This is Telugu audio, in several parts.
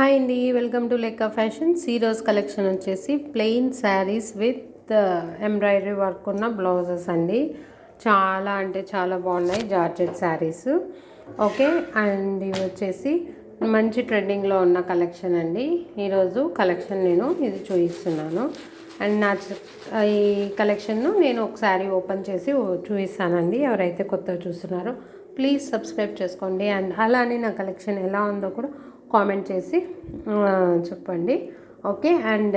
హాయ్ అండి, వెల్కమ్ టు లేకా ఫ్యాషన్స్. ఈరోజు కలెక్షన్ వచ్చేసి plain saris with embroidery work ఉన్న బ్లౌజెస్ అండి. చాలా అంటే చాలా బాగున్నాయి జార్జెట్ శారీస్. ఓకే, అండ్ ఇవి వచ్చేసి మంచి ట్రెండింగ్లో ఉన్న కలెక్షన్ అండి. ఈరోజు కలెక్షన్ నేను ఇది చూపిస్తున్నాను. అండ్ ఈ కలెక్షన్ను నేను ఒకసారి ఓపెన్ చేసి చూపిస్తానండి. ఎవరైతే కొత్తగా చూస్తున్నారో ప్లీజ్ సబ్స్క్రైబ్ చేసుకోండి. అండ్ అలానే నా కలెక్షన్ ఎలా ఉందో కూడా కామెంట్ చేసి చెప్పండి. ఓకే, అండ్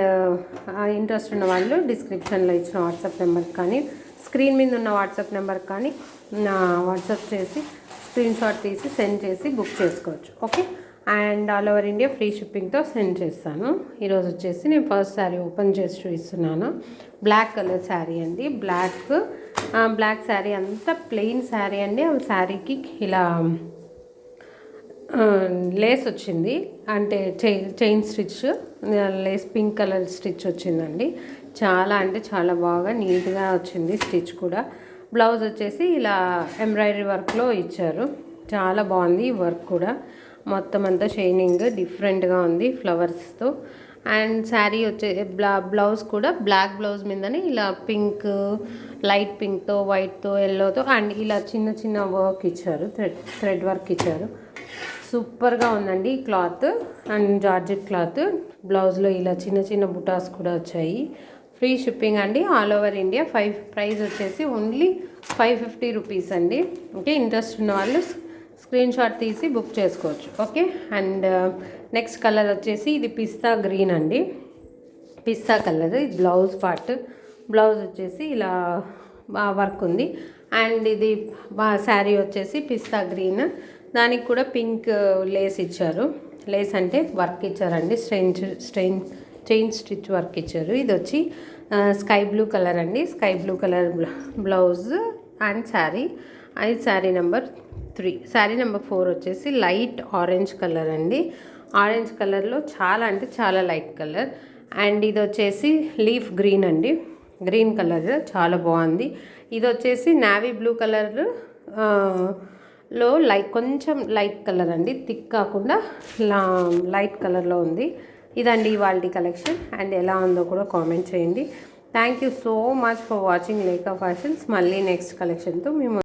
ఇంట్రెస్ట్ ఉన్న వాళ్ళు డిస్క్రిప్షన్లో ఇచ్చిన వాట్సాప్ నెంబర్కి కానీ స్క్రీన్ మీద ఉన్న వాట్సాప్ నెంబర్కి కానీ వాట్సాప్ చేసి స్క్రీన్ షాట్ తీసి సెండ్ చేసి బుక్ చేసుకోవచ్చు. Okay, and all over India free షిప్పింగ్తో సెండ్ చేస్తాను. ఈరోజు వచ్చేసి నేను ఫస్ట్ శారీ ఓపెన్ చేసి చూపిస్తున్నాను. బ్లాక్ కలర్ శారీ అండి. బ్లాక్ శారీ అంతా ప్లెయిన్ శారీ అండి. ఆ శారీకి ఇలా లేస్ వచ్చింది, అంటే chain stitch lace pink colour stitch వచ్చిందండి. చాలా అంటే చాలా బాగా నీట్గా వచ్చింది స్టిచ్ కూడా. బ్లౌజ్ వచ్చేసి ఇలా ఎంబ్రాయిడరీ వర్క్లో ఇచ్చారు. చాలా బాగుంది వర్క్ కూడా. మొత్తం అంతా షైనింగ్ డిఫరెంట్గా ఉంది ఫ్లవర్స్తో. అండ్ శారీ వచ్చే బ్లౌజ్ కూడా బ్లాక్ బ్లౌజ్ మీదనే ఇలా పింక్, లైట్ పింక్తో, వైట్తో, ఎల్లోతో అండ్ ఇలా చిన్న చిన్న వర్క్ ఇచ్చారు, థ్రెడ్ వర్క్ ఇచ్చారు. సూపర్గా ఉందండి క్లాత్. And georgette cloth. బ్లౌజ్లో ఇలా చిన్న చిన్న బుటాస్ కూడా వచ్చాయి. ఫ్రీ షిప్పింగ్ అండి, ఆల్ ఓవర్ ఇండియా. ప్రైస్ వచ్చేసి ఓన్లీ 550 రూపీస్ అండి. ఓకే, ఇంట్రెస్ట్ ఉన్న వాళ్ళు స్క్రీన్ షాట్ తీసి బుక్ చేసుకోవచ్చు. ఓకే, అండ్ నెక్స్ట్ కలర్ వచ్చేసి ఇది పిస్తా గ్రీన్ అండి. పిస్తా కలర్ ఇది బ్లౌజ్ పార్ట్. బ్లౌజ్ వచ్చేసి ఇలా వర్క్ ఉంది. అండ్ ఇది శారీ వచ్చేసి పిస్తా గ్రీన్, దానికి కూడా పింక్ లేస్ ఇచ్చారు. లేస్ అంటే వర్క్ ఇచ్చారండి, చైన్ స్టిచ్ వర్క్ ఇచ్చారు. ఇది వచ్చి స్కై బ్లూ కలర్ అండి. Sky blue colour blouse and sari. అది శారీ నెంబర్ 3. శారీ నెంబర్ 4 వచ్చేసి లైట్ ఆరెంజ్ కలర్ అండి. ఆరెంజ్ కలర్లో చాలా అంటే చాలా లైట్ కలర్. అండ్ ఇది వచ్చేసి లీఫ్ గ్రీన్ అండి. గ్రీన్ కలర్ చాలా బాగుంది. ఇది వచ్చేసి నావీ బ్లూ కలర్ లో కొంచెం లైట్ కలర్ అండి, థిక్ కాకుండా లైట్ కలర్లో ఉంది. ఇదండి ఇవాల్టి కలెక్షన్. అండ్ ఎలా ఉందో కూడా కామెంట్ చేయండి. Thank you so much for watching Leka fashions. మళ్ళీ నెక్స్ట్ కలెక్షన్తో మేము